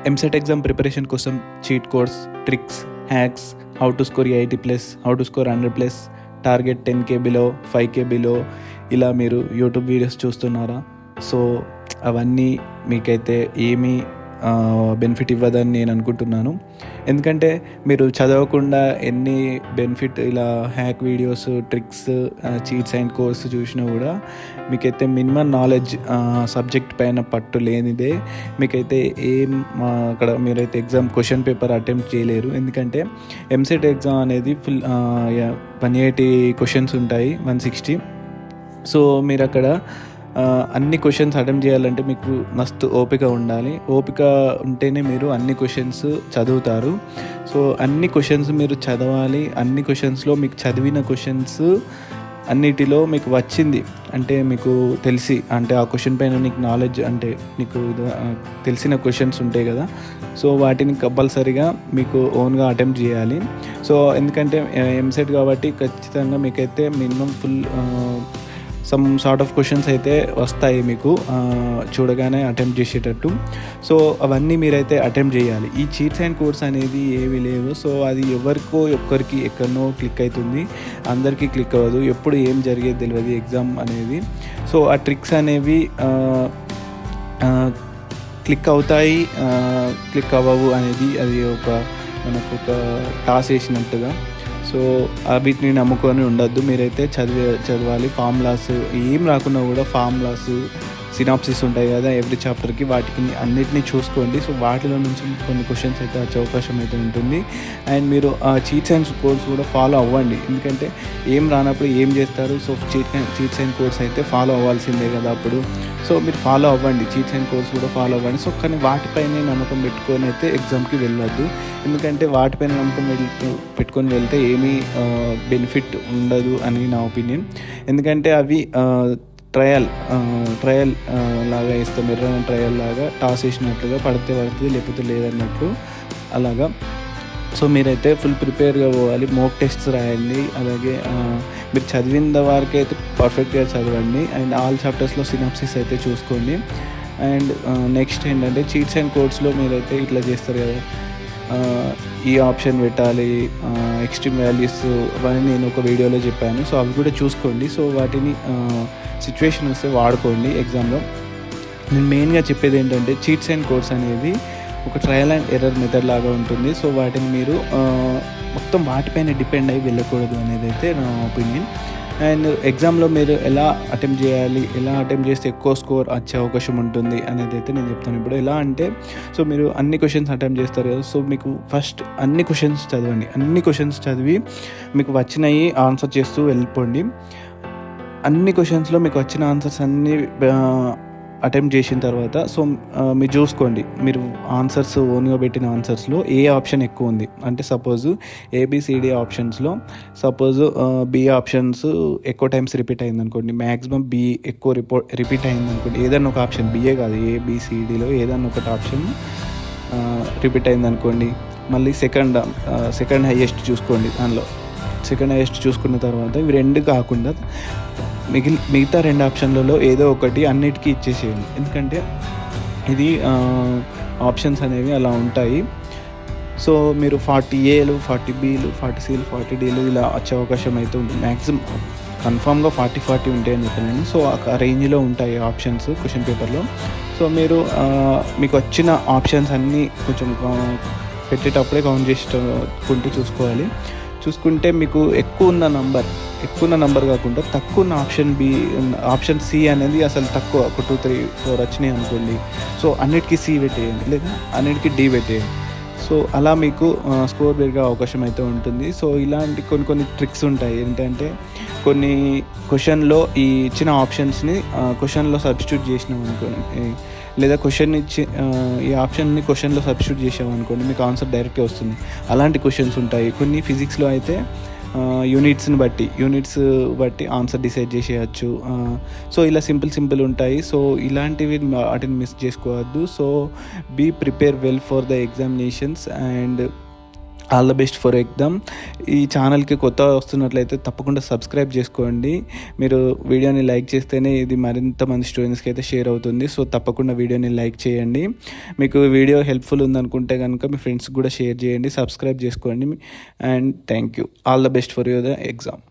EAMCET exam preparation కోసం cheat codes, tricks, hacks, how to score 80+, how to score 100+, target 10K below, 5K below, ఇలా మీరు YouTube videos చూస్తున్నారా? So అవన్నీ మీకైతే ఏమీ బెనిఫిట్ ఇవ్వదని నేను అనుకుంటున్నాను. ఎందుకంటే మీరు చదవకుండా ఎన్ని బెనిఫిట్ ఇలా hack videos, tricks, cheats and course చూసినా కూడా మీకైతే మినిమం నాలెడ్జ్ సబ్జెక్ట్ పైన పట్టు లేనిదే మీకైతే అక్కడ మీరైతే ఎగ్జామ్ క్వశ్చన్ పేపర్ అటెంప్ట్ చేయలేరు. ఎందుకంటే ఎంసెట్ ఎగ్జామ్ అనేది ఫుల్ 180 క్వశ్చన్స్ ఉంటాయి, 160. సో మీరు అక్కడ అన్ని క్వశ్చన్స్ అటెంప్ట్ చేయాలంటే మీకు మస్తు ఓపిక ఉండాలి. ఓపిక ఉంటేనే మీరు అన్ని క్వశ్చన్స్ చదువుతారు. సో అన్ని క్వశ్చన్స్ మీరు చదవాలి. అన్ని క్వశ్చన్స్లో మీకు చదివిన క్వశ్చన్స్ అన్నిటిలో మీకు వచ్చింది అంటే మీకు తెలిసి, అంటే ఆ క్వశ్చన్ పైన నీకు నాలెడ్జ్, అంటే నీకు తెలిసిన క్వశ్చన్స్ ఉంటాయి కదా, సో వాటిని కంపల్సరీగా మీకు ఓన్గా అటెంప్ట్ చేయాలి. సో ఎందుకంటే ఎంసెట్ కాబట్టి ఖచ్చితంగా మీకైతే minimum full some sort of questions అయితే వస్తాయి మీకు చూడగానే అటెంప్ట్ చేసేటట్టు. సో అవన్నీ మీరైతే అటెంప్ట్ చేయాలి. ఈ చీట్స్ అండ్ కోర్స్ అనేది ఏవి లేవు. సో అది ఒక్కరికి ఎక్కడనో క్లిక్ అవుతుంది, అందరికీ క్లిక్ అవ్వదు. ఎప్పుడు ఏం జరిగేది తెలియదు ఎగ్జామ్ అనేది. సో ఆ ట్రిక్స్ అనేవి క్లిక్ అవుతాయి, క్లిక్ అవ్వవు అనేది అది మనకు ఒక టాస్ వేసినట్టుగా. సో వీటిని నమ్ముకొని ఉండొద్దు. మీరైతే చదవాలి. ఫార్ములాస్ ఏం రాకున్నా కూడా ఫార్ములాస్, సినాప్సిస్ ఉంటాయి కదా ఎవ్రీ చాప్టర్కి, వాటికి అన్నిటినీ చూసుకోండి. సో వాటిలో నుంచి కొన్ని క్వశ్చన్స్ అయితే వచ్చే అవకాశం అయితే ఉంటుంది. అండ్ మీరు చీట్స్ అండ్ కోడ్స్ కూడా ఫాలో అవ్వండి. ఎందుకంటే ఏం రానప్పుడు ఏం చేస్తారు? సో చీట్స్ అండ్ కోడ్స్ అయితే ఫాలో అవ్వాల్సిందే కదా అప్పుడు. సో మీరు ఫాలో అవ్వండి, చీట్స్ అండ్ కోడ్స్ కూడా ఫాలో అవ్వండి. సో కానీ వాటిపైనే నమ్మకం పెట్టుకొని అయితే ఎగ్జామ్కి వెళ్ళొద్దు. ఎందుకంటే వాటిపైన నమ్మకం పెట్టుకొని వెళ్తే ఏమీ బెనిఫిట్ ఉండదు అని నా ఒపీనియన్. ఎందుకంటే అవి ట్రయల్ లాగా ఇస్తాం, ఎర్రని ట్రయల్ లాగా టాస్ వేసినట్లుగా, పడితే పడుతుంది లేకపోతే లేదన్నట్లు అలాగా. సో మీరైతే ఫుల్ ప్రిపేర్గా పోవాలి. మోక్ టెస్ట్స్ రాయండి. అలాగే మీరు చదివిన వరకు అయితే పర్ఫెక్ట్గా చదవండి. అండ్ ఆల్ చాప్టర్స్లో సినాప్సిస్ అయితే చూసుకోండి. అండ్ నెక్స్ట్ ఏంటంటే చీట్స్ అండ్ కోడ్స్లో మీరైతే ఇట్లా చేస్తారు కదా, ఈ ఆప్షన్ పెట్టాలి, ఎక్స్ట్రీమ్ వాల్యూస్, అవన్నీ నేను ఒక వీడియోలో చెప్పాను. సో అవి కూడా చూసుకోండి. సో వాటిని సిచ్యువేషన్ వస్తే వాడుకోండి ఎగ్జామ్లో. నేను మెయిన్గా చెప్పేది ఏంటంటే చీట్స్ అండ్ కోడ్స్ అనేది ఒక ట్రయల్ అండ్ ఎర్రర్ మెథడ్ లాగా ఉంటుంది. సో వాటిని మీరు మొత్తం వాటిపైన డిపెండ్ అయ్యి వెళ్ళకూడదు అనేది అయితే నా ఒపీనియన్. అండ్ ఎగ్జామ్లో మీరు ఎలా అటెంప్ట్ చేయాలి, ఎలా అటెంప్ట్ చేస్తే ఎక్కువ స్కోర్ వచ్చే అవకాశం ఉంటుంది అనేది అయితే నేను చెప్తాను. ఇప్పుడు ఎలా అంటే, సో మీరు అన్ని క్వశ్చన్స్ అటెంప్ట్ చేస్తారు కదా, సో మీకు ఫస్ట్ అన్ని క్వశ్చన్స్ చదవండి. అన్ని క్వశ్చన్స్ చదివి మీకు వచ్చినవి ఆన్సర్ చేస్తూ వెళ్ళిపోండి. అన్ని క్వశ్చన్స్లో మీకు వచ్చిన ఆన్సర్స్ అన్నీ అటెంప్ట్ చేసిన తర్వాత సో మీరు చూసుకోండి, మీరు ఆన్సర్స్ ఓన్గా పెట్టిన ఆన్సర్స్లో ఏ ఆప్షన్ ఎక్కువ ఉంది. అంటే సపోజ్ ABCD ఆప్షన్స్లో సపోజ్ B ఆప్షన్స్ ఎక్కువ టైమ్స్ రిపీట్ అయింది అనుకోండి, మ్యాక్సిమం B ఎక్కువ రిపీట్ అయింది అనుకోండి, ఏదన్నా ఒక ఆప్షన్, BA కాదు ABCDలో ఏదన్నా ఒకటి ఆప్షన్ రిపీట్ అయింది అనుకోండి, మళ్ళీ సెకండ్ హైయెస్ట్ చూసుకోండి. దానిలో సెకండ్ హైయెస్ట్ చూసుకున్న తర్వాత ఇవి రెండు కాకుండా మిగతా 2 ఆప్షన్లలో ఏదో ఒకటి అన్నిటికీ ఇచ్చేసేయండి. ఎందుకంటే ఇది ఆప్షన్స్ అనేవి అలా ఉంటాయి. సో మీరు 40Aలు, 40Bలు, 40Cలు, 40Dలు ఇలా వచ్చే అవకాశం అయితే ఉంటుంది. మ్యాక్సిమం కన్ఫామ్గా 40 ఉంటాయని చెప్పాను. సో ఆ రేంజ్లో ఉంటాయి ఆప్షన్స్ క్వశ్చన్ పేపర్లో. సో మీరు మీకు వచ్చిన ఆప్షన్స్ అన్నీ కొంచెం పెట్టేటప్పుడే కౌంట్ చేసుకుంటూ చూసుకుంటే మీకు ఎక్కువ ఉన్న నంబర్ కాకుండా తక్కువ ఉన్న ఆప్షన్ C అనేది అసలు తక్కువ, ఒక 2, 3, 4 వచ్చినాయి అనుకోండి. సో అన్నిటికీ C పెట్టేయండి, లేదా అన్నిటికీ D పెట్టేయండి. సో అలా మీకు స్కోర్ పెరిగే అవకాశం అయితే ఉంటుంది. సో ఇలాంటి కొన్ని ట్రిక్స్ ఉంటాయి. ఏంటంటే కొన్ని క్వశ్చన్లో ఈ ఇచ్చిన ఆప్షన్స్ని క్వశ్చన్లో సబ్స్టిట్యూట్ చేసినాం అనుకోండి, లేదా క్వశ్చన్ ఇచ్చి ఈ ఆప్షన్ని క్వశ్చన్లో సబ్స్టిట్యూట్ చేసామనుకోండి, మీకు ఆన్సర్ డైరెక్ట్గా వస్తుంది. అలాంటి క్వశ్చన్స్ ఉంటాయి. కొన్ని ఫిజిక్స్లో అయితే యూనిట్స్ బట్టి ఆన్సర్ డిసైడ్ చేసేయచ్చు. సో ఇలా సింపుల్ ఉంటాయి. సో ఇలాంటివి వాటిని మిస్ చేసుకోవద్దు. So be prepare well for the examinations. And all the best for exam. ఈ ఛానల్కి కొత్త వస్తున్నట్లయితే తప్పకుండా సబ్స్క్రైబ్ చేసుకోండి. మీరు వీడియోని లైక్ చేస్తేనే ఇది మరింత మంది స్టూడెంట్స్కి అయితే షేర్ అవుతుంది. సో తప్పకుండా వీడియోని లైక్ చేయండి. మీకు వీడియో హెల్ప్ఫుల్ ఉందనుకుంటే కనుక మీ ఫ్రెండ్స్కి కూడా షేర్ చేయండి, సబ్స్క్రైబ్ చేసుకోండి. And thank you. All the best for your the exam.